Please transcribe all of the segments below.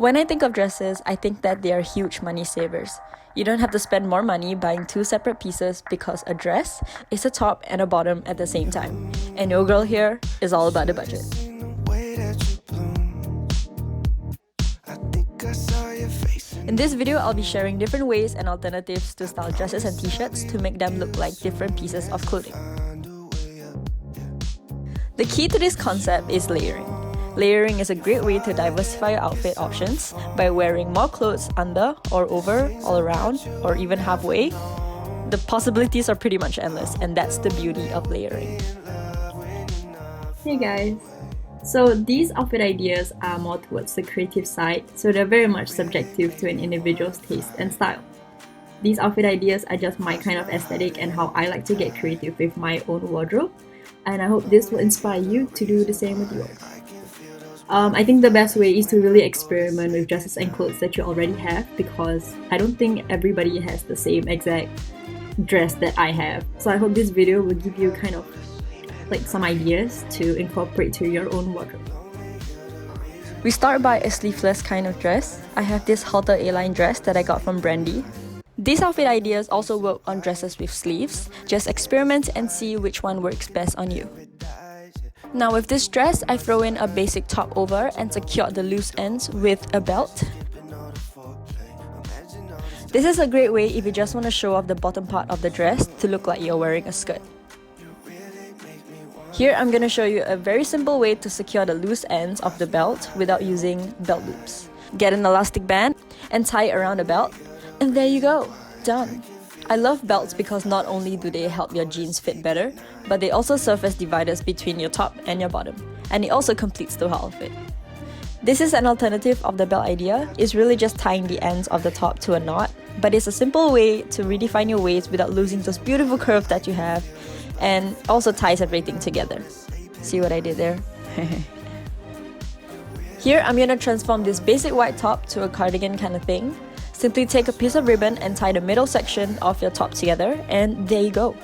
When I think of dresses, I think that they are huge money savers. You don't have to spend more money buying two separate pieces because a dress is a top and a bottom at the same time. And your girl here is all about the budget. In this video, I'll be sharing different ways and alternatives to style dresses and t-shirts to make them look like different pieces of clothing. The key to this concept is layering. Layering is a great way to diversify your outfit options by wearing more clothes under or over, all around, or even halfway. The possibilities are pretty much endless, and that's the beauty of layering. Hey guys! So these outfit ideas are more towards the creative side, so they're very much subjective to an individual's taste and style. These outfit ideas are just my kind of aesthetic and how I like to get creative with my own wardrobe, and I hope this will inspire you to do the same with yours. I think the best way is to really experiment with dresses and clothes that you already have, because I don't think everybody has the same exact dress that I have. So I hope this video will give you kind of like some ideas to incorporate to your own wardrobe. We start by a sleeveless kind of dress. I have this halter A-line dress that I got from Trendy. These outfit ideas also work on dresses with sleeves. Just experiment and see which one works best on you. Now with this dress, I throw in a basic top over and secure the loose ends with a belt. This is a great way if you just want to show off the bottom part of the dress to look like you're wearing a skirt. Here I'm going to show you a very simple way to secure the loose ends of the belt without using belt loops. Get an elastic band and tie it around the belt, and there you go, done! I love belts because not only do they help your jeans fit better, but they also serve as dividers between your top and your bottom, and it also completes the whole outfit. This is an alternative of the belt idea. It's really just tying the ends of the top to a knot, but it's a simple way to redefine your waist without losing those beautiful curves that you have, and also ties everything together. See what I did there? Here I'm gonna transform this basic white top to a cardigan kind of thing. Simply take a piece of ribbon and tie the middle section of your top together, and there you go.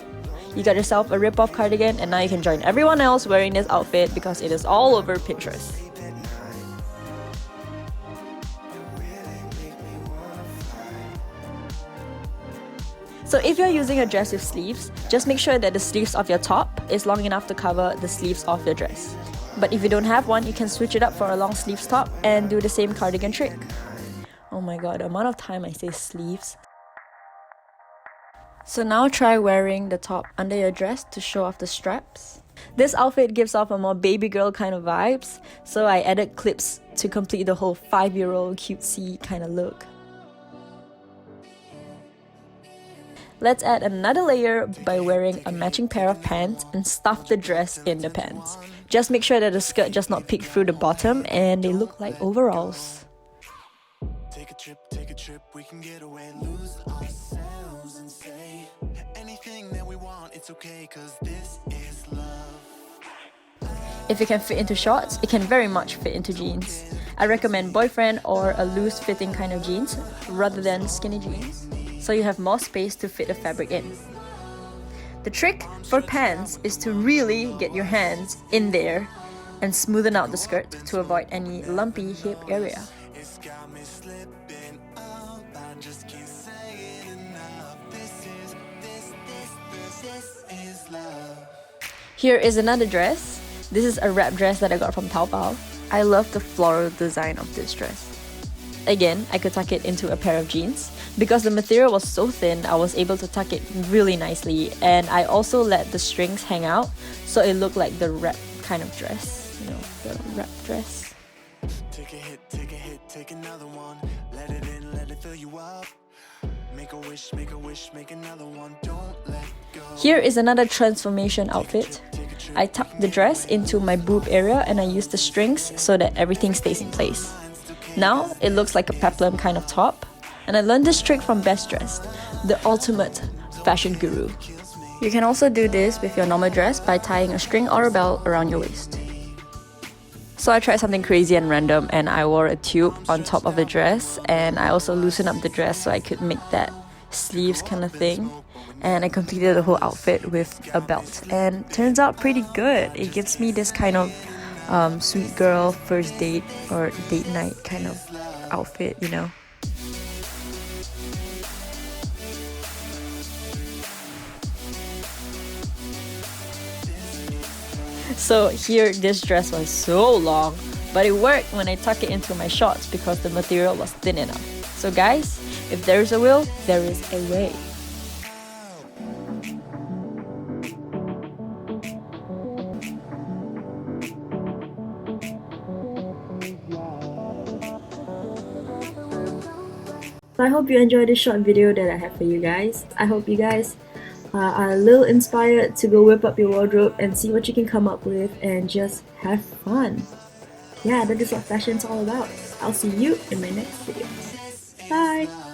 You got yourself a rip-off cardigan, and now you can join everyone else wearing this outfit because it is all over Pinterest. So if you're using a dress with sleeves, just make sure that the sleeves of your top is long enough to cover the sleeves of your dress. But if you don't have one, you can switch it up for a long sleeves top and do the same cardigan trick. Oh my god, the amount of time I say sleeves. So now try wearing the top under your dress to show off the straps. This outfit gives off a more baby girl kind of vibes, so I added clips to complete the whole 5-year-old cutesy kind of look. Let's add another layer by wearing a matching pair of pants and stuff the dress in the pants. Just make sure that the skirt does not peek through the bottom and they look like overalls. Take a trip, we can get away, lose ourselves and say anything that we want, it's okay, cause this is love. If it can fit into shorts, it can very much fit into jeans. I recommend boyfriend or a loose fitting kind of jeans rather than skinny jeans, so you have more space to fit the fabric in. The trick for pants is to really get your hands in there and smoothen out the skirt to avoid any lumpy hip area. Here is another dress. This is a wrap dress that I got from Taobao. I love the floral design of this dress. Again, I could tuck it into a pair of jeans. Because the material was so thin, I was able to tuck it really nicely, and I also let the strings hang out so it looked like the wrap kind of dress. You know, the wrap dress. Take a hit, take another one. Let it in, let it fill you up. Make a wish, make another one. Don't let go. Here is another transformation outfit. I tucked the dress into my boob area and I used the strings so that everything stays in place. Now it looks like a peplum kind of top, and I learned this trick from Best Dressed, the ultimate fashion guru. You can also do this with your normal dress by tying a string or a belt around your waist. So I tried something crazy and random, and I wore a tube on top of the dress, and I also loosened up the dress so I could make that sleeves kind of thing, and I completed the whole outfit with a belt, and turns out pretty good. It gives me this kind of sweet girl first date or date night kind of outfit, you know. So here, this dress was so long, but it worked when I tuck it into my shorts because the material was thin enough. So guys, if there is a will, there is a way. So I hope you enjoyed this short video that I have for you guys. I hope you guys are a little inspired to go whip up your wardrobe and see what you can come up with and just have fun. Yeah, that is what fashion's all about. I'll see you in my next video. Bye!